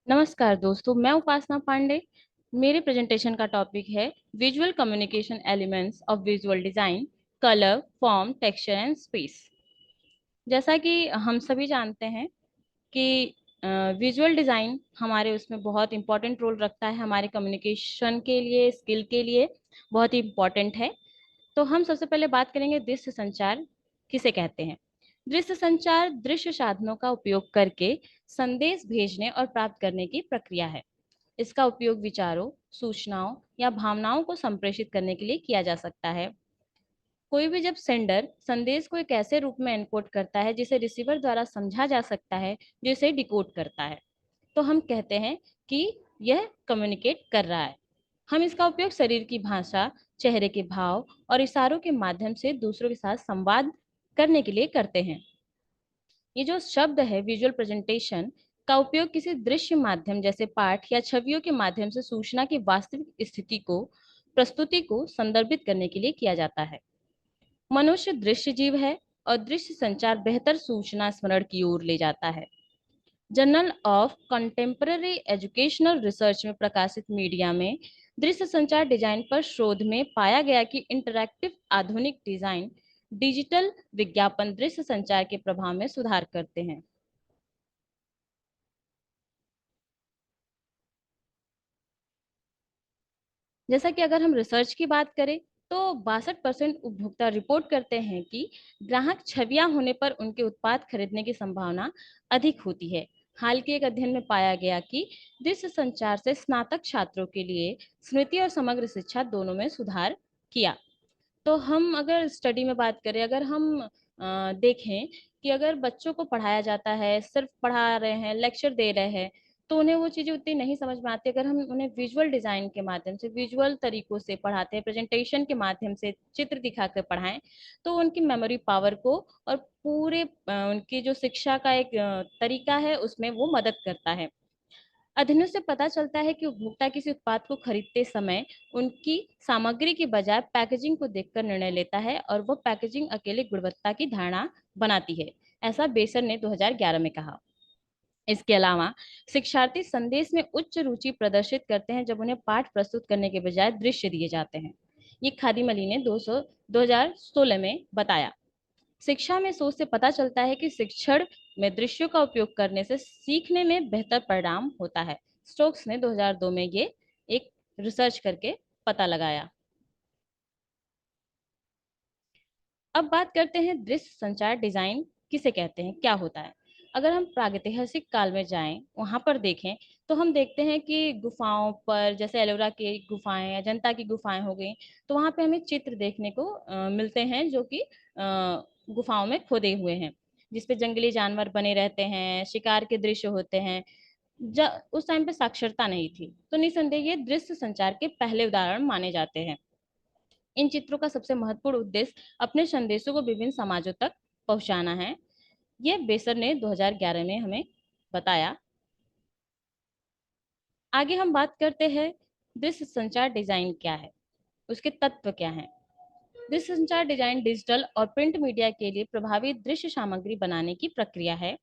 नमस्कार दोस्तों, मैं उपासना पांडे। मेरे प्रेजेंटेशन का टॉपिक है visual communication elements of visual design, colour, form, texture and space. जैसा कि हम सभी जानते हैं कि विजुअल डिजाइन हमारे उसमें बहुत इंपॉर्टेंट रोल रखता है, हमारे कम्युनिकेशन के लिए, स्किल के लिए बहुत ही इम्पोर्टेंट है। तो हम सबसे पहले बात करेंगे दृश्य संचार किसे कहते हैं। दृश्य संचार दृश्य साधनों का उपयोग करके संदेश भेजने और प्राप्त करने की प्रक्रिया है। इसका उपयोग विचारों, सूचनाओं या भावनाओं को संप्रेषित करने के लिए किया जा सकता है। कोई भी जब सेंडर संदेश को एक ऐसे रूप में एनकोड करता है जिसे रिसीवर द्वारा समझा जा सकता है, जो इसे डिकोड करता है, तो हम कहते हैं कि यह कम्युनिकेट कर रहा है। हम इसका उपयोग शरीर की भाषा, चेहरे के भाव और इशारों के माध्यम से दूसरों के साथ संवाद करने के लिए करते हैं। ये जो शब्द है विजुअल प्रेजेंटेशन का उपयोग किसी दृश्य माध्यम जैसे पाठ या छवियों के माध्यम से सूचना की वास्तविक स्थिति को, प्रस्तुति को संदर्भित करने के लिए किया जाता है। मनुष्य दृश्य जीव है और दृश्य संचार बेहतर सूचना स्मरण की ओर ले जाता है। Journal of contemporary educational research में प्रकाशित मीडिया में दृश्य संचार डिजाइन पर शोध में पाया गया कि इंटरैक्टिव आधुनिक डिजाइन डिजिटल विज्ञापन दृश्य संचार के प्रभाव में सुधार करते हैं। जैसा कि अगर हम रिसर्च की बात करें तो 62% उपभोक्ता रिपोर्ट करते हैं कि ग्राहक छवियां होने पर उनके उत्पाद खरीदने की संभावना अधिक होती है। हाल के एक अध्ययन में पाया गया कि दृश्य संचार से स्नातक छात्रों के लिए स्मृति और समग्र शिक्षा दोनों में सुधार किया। तो हम अगर स्टडी में बात करें, अगर हम देखें कि अगर बच्चों को पढ़ाया जाता है, सिर्फ पढ़ा रहे हैं, लेक्चर दे रहे हैं, तो उन्हें वो चीजें उतनी नहीं समझ में आती। अगर हम उन्हें विजुअल डिजाइन के माध्यम से, विजुअल तरीकों से पढ़ाते हैं, प्रेजेंटेशन के माध्यम से चित्र दिखाकर पढ़ाएं, तो उनकी मेमोरी पावर को और पूरे उनकी जो शिक्षा का एक तरीका है उसमें वो मदद करता है। अध्ययनों से पता चलता है कि उपभोक्ता किसी उत्पाद को खरीदते समय उनकी सामग्री की बजाय पैकेजिंग को देखकर निर्णय लेता है और वह पैकेजिंग अकेले गुणवत्ता की धारणा बनाती है। ऐसा बेसर ने 2011 में कहा। इसके अलावा शिक्षार्थी संदेश में उच्च रुचि प्रदर्शित करते हैं जब उन्हें पाठ प्रस्तुत करने के बजाय दृश्य दिए जाते हैं। ये खादीमली ने 2016 में बताया। शिक्षा में सोच से पता चलता है कि शिक्षण में दृश्यों का उपयोग करने से सीखने में बेहतर परिणाम होता है। स्टोक्स ने 2002 में ये एक रिसर्च करके पता लगाया। अब बात करते हैं दृश्य संचार डिजाइन किसे कहते हैं, क्या होता है। अगर हम प्रागैतिहासिक काल में जाएं, वहां पर देखें, तो हम देखते हैं कि गुफाओं पर, जैसे एलोरा की गुफाएं, अजंता की गुफाएं हो गई, तो वहां पे हमें चित्र देखने को मिलते हैं जो कि गुफाओं में खोदे हुए हैं, जिसपे जंगली जानवर बने रहते हैं, शिकार के दृश्य होते हैं। उस टाइम पे साक्षरता नहीं थी, तो निसंदेह ये दृश्य संचार के पहले उदाहरण माने जाते हैं। इन चित्रों का सबसे महत्वपूर्ण उद्देश्य अपने संदेशों को विभिन्न समाजों तक पहुंचाना है। ये बेसर ने 2011 में हमें बताया। आगे हम बात करते हैं दृश्य संचार डिजाइन क्या है, उसके तत्व क्या हैं। दृश्य संचार डिजाइन डिजिटल और प्रिंट मीडिया के लिए प्रभावी दृश्य सामग्री बनाने की प्रक्रिया है।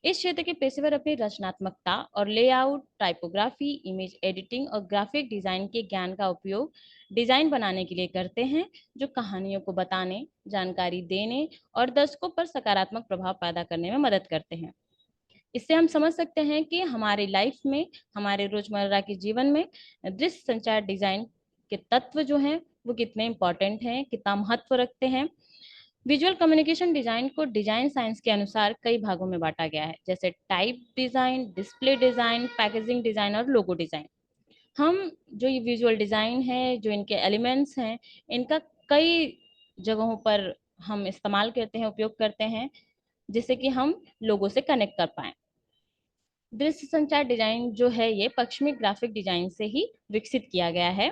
इस क्षेत्र के पेशेवर अपनी रचनात्मकता और लेआउट, टाइपोग्राफी, इमेज एडिटिंग और ग्राफिक डिजाइन के ज्ञान का उपयोग डिजाइन बनाने के लिए करते हैं, जो कहानियों को बताने, जानकारी देने और दर्शकों पर सकारात्मक प्रभाव पैदा करने में मदद करते हैं। इससे हम समझ सकते हैं कि हमारी लाइफ में, हमारे रोजमर्रा के जीवन में दृश्य संचार डिजाइन के तत्व जो हैं वो कितने इंपॉर्टेंट हैं, कितना महत्व रखते हैं। विजुअल कम्युनिकेशन डिजाइन को डिजाइन साइंस के अनुसार कई भागों में बांटा गया है, जैसे type design, display design, packaging design और लोगो डिजाइन। हम जो ये विजुअल डिजाइन है, जो इनके एलिमेंट्स हैं, इनका कई जगहों पर हम इस्तेमाल करते हैं, उपयोग करते हैं, जिससे कि हम लोगों से कनेक्ट कर पाए। दृश्य संचार डिजाइन जो है ये पश्चिमी ग्राफिक डिजाइन से ही विकसित किया गया है।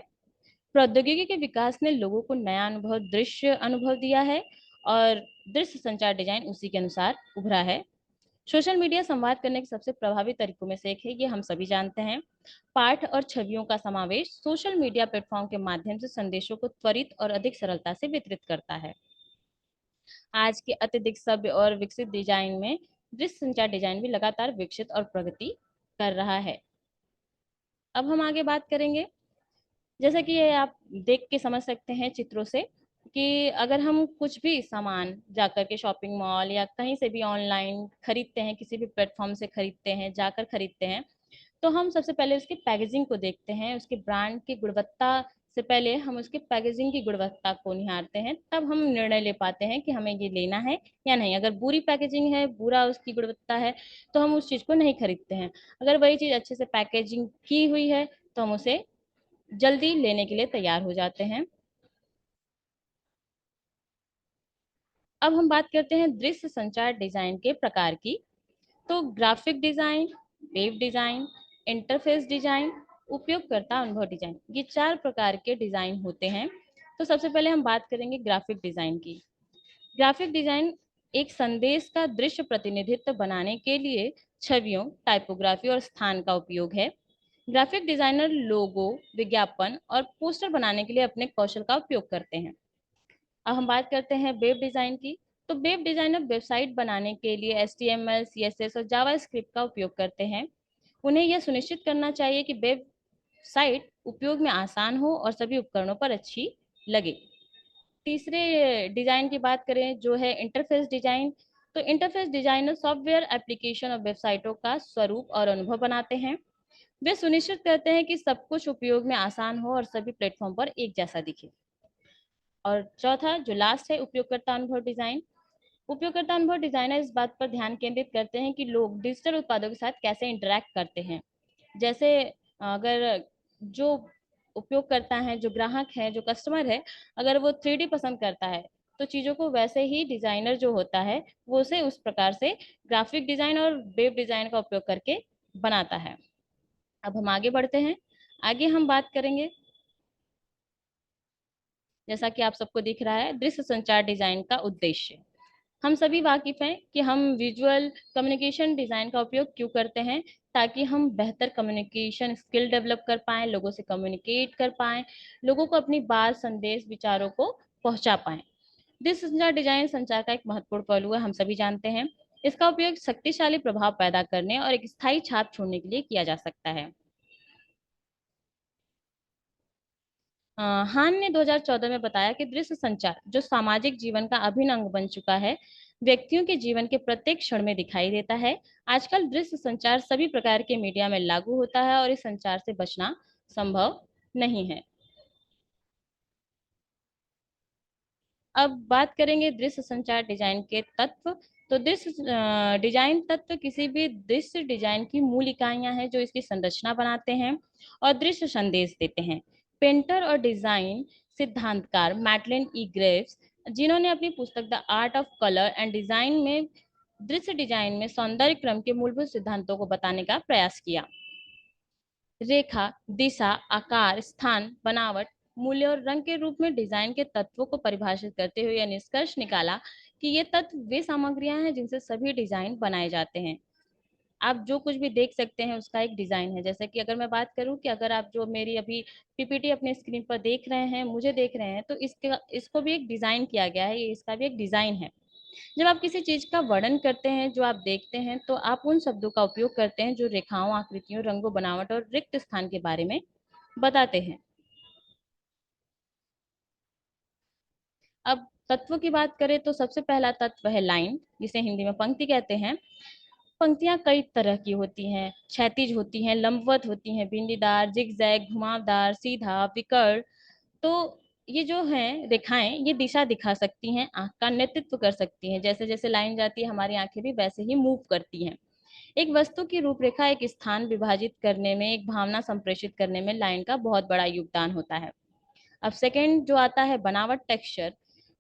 प्रौद्योगिकी के विकास ने लोगों को नया अनुभव, दृश्य अनुभव दिया है, और दृश्य संचार डिजाइन उसी के अनुसार उभरा है। सोशल मीडिया संवाद करने के सबसे प्रभावी तरीकों में से एक है, ये हम सभी जानते हैं। पाठ और छवियों का समावेश सोशल मीडिया प्लेटफॉर्म के माध्यम से संदेशों को त्वरित और अधिक सरलता से वितरित करता है। आज के अत्यधिक सभ्य और विकसित डिजाइन में दृश्य संचार डिजाइन भी लगातार विकसित और प्रगति कर रहा है। अब हम आगे बात करेंगे, जैसा कि ये आप देख के समझ सकते हैं चित्रों से, कि अगर हम कुछ भी सामान जाकर के शॉपिंग मॉल या कहीं से भी ऑनलाइन खरीदते हैं, किसी भी प्लेटफॉर्म से खरीदते हैं, जाकर खरीदते हैं, तो हम सबसे पहले उसकी पैकेजिंग को देखते हैं, उसके ब्रांड की गुणवत्ता से पहले हम उसके पैकेजिंग की गुणवत्ता को निहारते हैं, तब हम निर्णय ले पाते हैं कि हमें ये लेना है या नहीं। अगर बुरी पैकेजिंग है, बुरा उसकी गुणवत्ता है, तो हम उस चीज को नहीं खरीदते हैं। अगर वही चीज अच्छे से पैकेजिंग की हुई है, तो हम उसे जल्दी लेने के लिए तैयार हो जाते हैं। अब हम बात करते हैं दृश्य संचार डिजाइन के प्रकार की। तो graphic design, web design, interface design, उपयोगकर्ता अनुभव डिजाइन, ये चार प्रकार के डिजाइन होते हैं। तो सबसे पहले हम बात करेंगे ग्राफिक डिजाइन की। ग्राफिक डिजाइन एक संदेश का दृश्य प्रतिनिधित्व बनाने के लिए छवियों, टाइपोग्राफी और स्थान का उपयोग है। ग्राफिक डिजाइनर लोगो, विज्ञापन और पोस्टर बनाने के लिए अपने कौशल का उपयोग करते हैं। अब हम बात करते हैं वेब डिजाइन की। तो वेब डिजाइनर वेबसाइट बनाने के लिए HTML, CSS और जावास्क्रिप्ट का उपयोग करते हैं। उन्हें यह सुनिश्चित करना चाहिए कि वेबसाइट उपयोग में आसान हो और सभी उपकरणों पर अच्छी लगे। तीसरे डिजाइन की बात करें, जो है इंटरफेस डिजाइन। तो इंटरफेस डिजाइनर सॉफ्टवेयर, एप्लीकेशन और वेबसाइटों का स्वरूप और अनुभव बनाते हैं। वे सुनिश्चित करते हैं कि सब कुछ उपयोग में आसान हो और सभी प्लेटफॉर्म पर एक जैसा दिखे। और चौथा जो लास्ट है, उपयोगकर्ता अनुभव डिजाइन। उपयोगकर्ता अनुभव डिजाइनर इस बात पर ध्यान केंद्रित करते हैं कि लोग डिजिटल उत्पादों के साथ कैसे इंटरेक्ट करते हैं। जैसे अगर जो उपयोगकर्ता हैं, जो ग्राहक हैं, जो कस्टमर है, अगर वो 3D पसंद करता है, तो चीज़ों को वैसे ही डिजाइनर जो होता है वो उसे उस प्रकार से ग्राफिक डिजाइन और वेब डिजाइन का उपयोग करके बनाता है। अब हम आगे बढ़ते हैं। आगे हम बात करेंगे, जैसा कि आप सबको दिख रहा है, दृश्य संचार डिजाइन का उद्देश्य। हम सभी वाकिफ हैं कि हम विजुअल कम्युनिकेशन डिजाइन का उपयोग क्यों करते हैं, ताकि हम बेहतर कम्युनिकेशन स्किल डेवलप कर पाएं, लोगों से कम्युनिकेट कर पाएं, लोगों को अपनी बात, संदेश, विचारों को पहुंचा पाएं। दृश्य संचार डिजाइन संचार का एक महत्वपूर्ण पहलू है, हम सभी जानते हैं। इसका उपयोग शक्तिशाली प्रभाव पैदा करने और एक स्थायी छाप छोड़ने के लिए किया जा सकता है। हान ने 2014 में बताया कि दृश्य संचार, जो सामाजिक जीवन का अभिन्न अंग बन चुका है, व्यक्तियों के जीवन के प्रत्येक क्षण में दिखाई देता है। आजकल दृश्य संचार सभी प्रकार के मीडिया में लागू होता है और इस संचार से बचना संभव नहीं है। अब बात करेंगे दृश्य संचार डिजाइन के तत्व। तो दृश्य डिजाइन तत्व किसी भी दृश्य डिजाइन की मूल इकाइयां हैं, जो इसकी संरचना बनाते हैं और दृश्य संदेश देते हैं। पेंटर और डिजाइन सिद्धांतकार मैटलिन ई ग्रेव्स, जिन्होंने अपनी पुस्तक the art of colour and design में दृश्य डिजाइन में सौंदर्य क्रम के मूलभूत सिद्धांतों को बताने का प्रयास किया। रेखा, दिशा, आकार, स्थान, बनावट, मूल्य और रंग के रूप में डिजाइन के तत्वों को परिभाषित करते हुए यह निष्कर्ष निकाला कि ये तत्व वे सामग्रियां हैं जिनसे सभी डिजाइन बनाए जाते हैं। आप जो कुछ भी देख सकते हैं उसका एक डिजाइन है। जैसे कि अगर मैं बात करूं कि अगर आप जो मेरी अभी PPT अपने स्क्रीन पर देख रहे हैं, मुझे देख रहे हैं, तो इसको भी एक डिजाइन किया गया है, ये इसका भी एक डिजाइन है। जब आप किसी चीज का वर्णन करते हैं, जो आप देखते हैं, तो आप उन शब्दों का उपयोग करते हैं जो रेखाओं, आकृतियों, रंगों, बनावट और रिक्त स्थान के बारे में बताते हैं। अब तत्व की बात करें तो सबसे पहला तत्व है लाइन, जिसे हिंदी में पंक्ति कहते हैं। पंक्तियां कई तरह की होती हैं, क्षैतिज होती हैं, लंबवत होती हैं, बिंदीदार, जिगजैग, घुमावदार, सीधा, विकर्ण। तो ये जो है रेखाएं, ये दिशा दिखा सकती हैं, आंख का नेतृत्व कर सकती हैं। जैसे जैसे लाइन जाती है, हमारी आंखें भी वैसे ही मूव करती हैं। एक वस्तु की रूपरेखा, एक स्थान विभाजित करने में, एक भावना संप्रेषित करने में लाइन का बहुत बड़ा योगदान होता है। अब सेकंड जो आता है बनावट, टेक्सचर।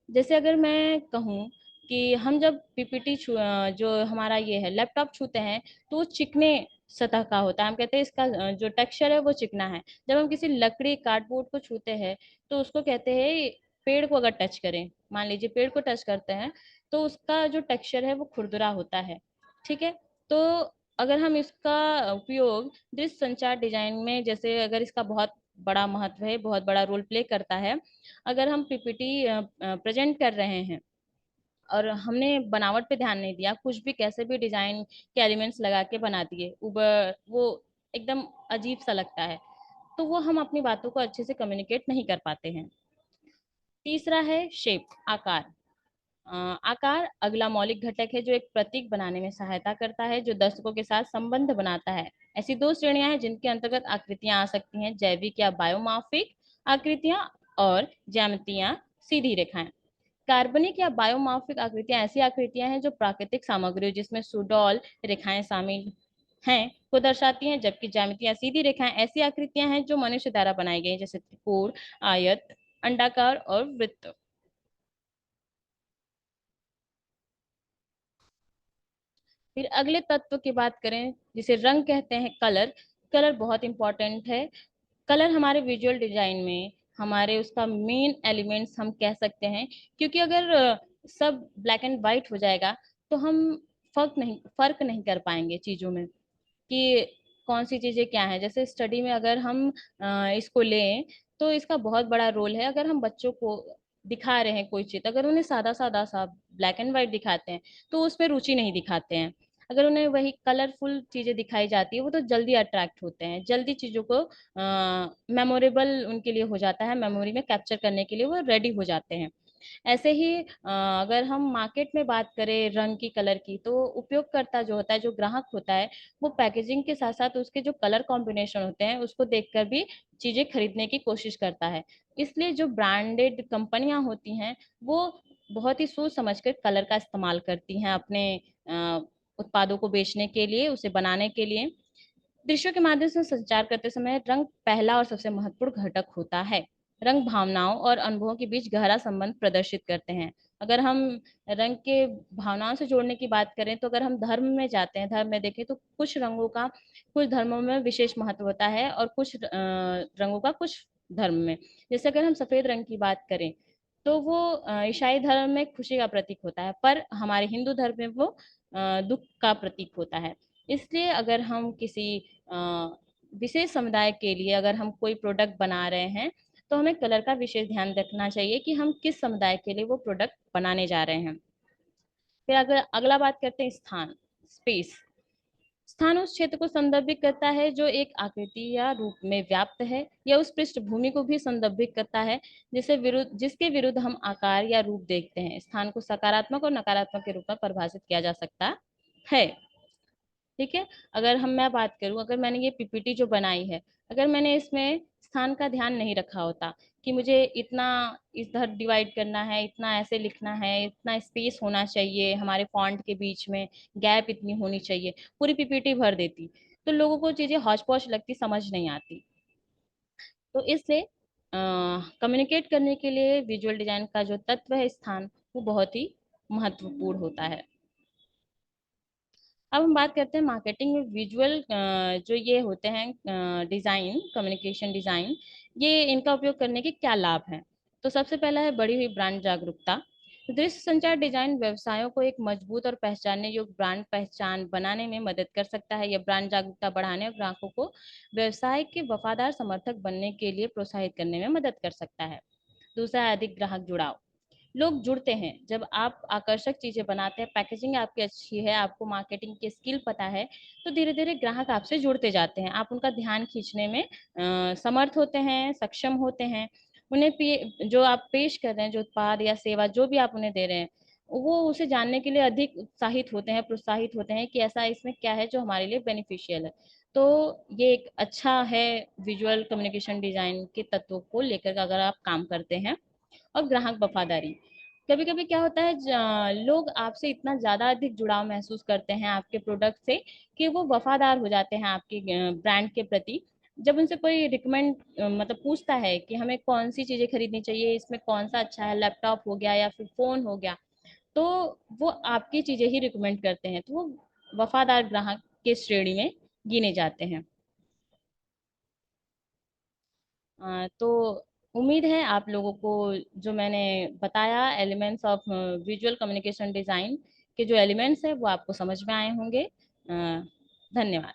जैसे अगर मैं कहूँ कि हम जब PPT जो हमारा ये है लैपटॉप छूते हैं, तो वो चिकने सतह का होता है। हम कहते हैं इसका जो टेक्सचर है वो चिकना है। जब हम किसी लकड़ी, कार्डबोर्ड को छूते हैं, तो उसको कहते हैं, पेड़ को अगर टच करें, मान लीजिए पेड़ को टच करते हैं, तो उसका जो टेक्सचर है वो खुरदुरा होता है। ठीक है। तो अगर हम इसका उपयोग दृश्य संचार डिजाइन में, जैसे अगर इसका बहुत बड़ा महत्व है, बहुत बड़ा रोल प्ले करता है। अगर हम PPT प्रेजेंट कर रहे हैं, और हमने बनावट पे ध्यान नहीं दिया, कुछ भी कैसे भी डिजाइन के एलिमेंट्स लगा के बना दिए, ऊबर वो एकदम अजीब सा लगता है, तो वो हम अपनी बातों को अच्छे से कम्युनिकेट नहीं कर पाते हैं। तीसरा है शेप, आकार। आकार अगला मौलिक घटक है जो एक प्रतीक बनाने में सहायता करता है, जो दर्शकों के साथ संबंध बनाता है। ऐसी दो श्रेणियां हैं जिनके अंतर्गत आकृतियां आ सकती हैं, जैविक या बायोमार्फिक आकृतियां और ज्यामितियां, सीधी रेखाएं। कार्बनिक या बायोमार्फिक आकृतियां ऐसी आकृतियां हैं जो प्राकृतिक सामग्री जिसमें सुडौल रेखाएं शामिल हैं को दर्शाती हैं, जबकि ज्यामितियां, सीधी रेखाएं ऐसी आकृतियां हैं जो मनुष्य द्वारा बनाई गई हैं, जैसे त्रिकोण, आयत, अंडाकार और वृत्त। फिर अगले तत्व की बात करें जिसे रंग कहते हैं, कलर। कलर बहुत इंपॉर्टेंट है। कलर हमारे विजुअल डिजाइन में हमारे उसका मेन एलिमेंट्स हम कह सकते हैं, क्योंकि अगर सब ब्लैक एंड व्हाइट हो जाएगा तो हम फर्क नहीं कर पाएंगे चीजों में कि कौन सी चीजें क्या है। जैसे स्टडी में अगर हम इसको लें तो इसका बहुत बड़ा रोल है। अगर हम बच्चों को दिखा रहे हैं कोई चीज, अगर उन्हें सादा सादा सा ब्लैक एंड व्हाइट दिखाते हैं तो उसमें रुचि नहीं दिखाते हैं। अगर उन्हें वही कलरफुल चीजें दिखाई जाती है वो तो जल्दी अट्रैक्ट होते हैं, जल्दी चीजों को मेमोरेबल उनके लिए हो जाता है, मेमोरी में कैप्चर करने के लिए वो रेडी हो जाते हैं। ऐसे ही अगर हम मार्केट में बात करें रंग की, कलर की, तो उपयोगकर्ता जो होता है, जो ग्राहक होता है, वो पैकेजिंग के साथ साथ उसके जो कलर कॉम्बिनेशन होते हैं उसको देखकर भी चीजें खरीदने की कोशिश करता है। इसलिए जो ब्रांडेड कंपनियां होती हैं वो बहुत ही सोच समझकर कलर का इस्तेमाल करती हैं अपने अ, उत्पादों को बेचने के लिए, उसे बनाने के लिए। दृश्यों के माध्यम से संचार करते समय रंग पहला और सबसे महत्वपूर्ण घटक होता है। रंग भावनाओं और अनुभवों के बीच गहरा संबंध प्रदर्शित करते हैं। अगर हम रंग के भावनाओं से जोड़ने की बात करें तो अगर हम धर्म में जाते हैं, धर्म में देखें तो कुछ रंगों का कुछ धर्मों में विशेष महत्व होता है और कुछ रंगों का कुछ धर्म में। जैसे अगर हम सफेद रंग की बात करें तो वो ईसाई धर्म में खुशी का प्रतीक होता है, पर हमारे हिंदू धर्म में वो दुख का प्रतीक होता है। इसलिए अगर हम किसी अ, विशेष समुदाय के लिए अगर हम कोई प्रोडक्ट बना रहे हैं तो हमें कलर का विशेष ध्यान रखना चाहिए कि हम किस समुदाय के लिए वो प्रोडक्ट बनाने जा रहे हैं। फिर अगर अगला बात करते हैं स्थान, स्पेस। स्थान उस क्षेत्र को संदर्भित करता है जो एक आकृति या रूप में व्याप्त है, या उस पृष्ठभूमि को भी संदर्भित करता है जिसके विरुद्ध हम आकार या रूप देखते हैं। स्थान को सकारात्मक और नकारात्मक के रूप में परिभाषित किया जा सकता है। ठीक है। अगर मैं बात करूं, अगर मैंने ये पीपीटी जो बनाई है, अगर मैंने इसमें स्थान का ध्यान नहीं रखा होता कि मुझे इतना इधर डिवाइड करना है, इतना ऐसे लिखना है, इतना स्पेस होना चाहिए हमारे फॉन्ट के बीच में, गैप इतनी होनी चाहिए, पूरी पीपीटी भर देती तो लोगों को चीजें हौच पौच लगती, समझ नहीं आती। तो इसलिए कम्युनिकेट करने के लिए विजुअल डिजाइन का जो तत्व है, स्थान, वो बहुत ही महत्वपूर्ण होता है। अब हम बात करते हैं मार्केटिंग में विजुअल जो ये होते हैं डिजाइन, कम्युनिकेशन डिजाइन, ये इनका उपयोग करने के क्या लाभ हैं। तो सबसे पहला है बढ़ी हुई ब्रांड जागरूकता। दृश्य संचार डिजाइन व्यवसायों को एक मजबूत और पहचानने योग्य ब्रांड पहचान बनाने में मदद कर सकता है। यह ब्रांड जागरूकता बढ़ाने और ग्राहकों को व्यवसाय के वफादार समर्थक बनने के लिए प्रोत्साहित करने में मदद कर सकता है। दूसरा है अधिक ग्राहक जुड़ाव। लोग जुड़ते हैं जब आप आकर्षक चीजें बनाते हैं, पैकेजिंग आपकी अच्छी है, आपको मार्केटिंग की स्किल पता है, तो धीरे धीरे ग्राहक आपसे जुड़ते जाते हैं, आप उनका ध्यान खींचने में समर्थ होते हैं, सक्षम होते हैं। जो आप पेश कर रहे हैं, जो उत्पाद या सेवा जो भी आप उन्हें दे रहे हैं, वो उसे जानने के लिए अधिक उत्साहित होते हैं, प्रोत्साहित होते हैं कि ऐसा इसमें क्या है जो हमारे लिए बेनिफिशियल है। तो ये एक अच्छा है विजुअल कम्युनिकेशन डिजाइन के तत्वों को लेकर अगर आप काम करते हैं। और ग्राहक वफादारी, कभी कभी क्या होता है, लोग आपसे इतना ज्यादा अधिक जुड़ाव महसूस करते हैं आपके प्रोडक्ट से कि वो वफादार हो जाते हैं आपके ब्रांड के प्रति। जब उनसे कोई रिकमेंड मतलब पूछता है कि हमें कौन सी चीजें खरीदनी चाहिए, इसमें कौन सा अच्छा है, लैपटॉप हो गया या फिर फोन हो गया, तो वो आपकी चीजें ही रिकमेंड करते हैं, तो वो वफादार ग्राहक के श्रेणी में गिने जाते हैं। तो उम्मीद है आप लोगों को जो मैंने बताया elements of visual communication design के जो एलिमेंट्स है वो आपको समझ में आए होंगे। धन्यवाद।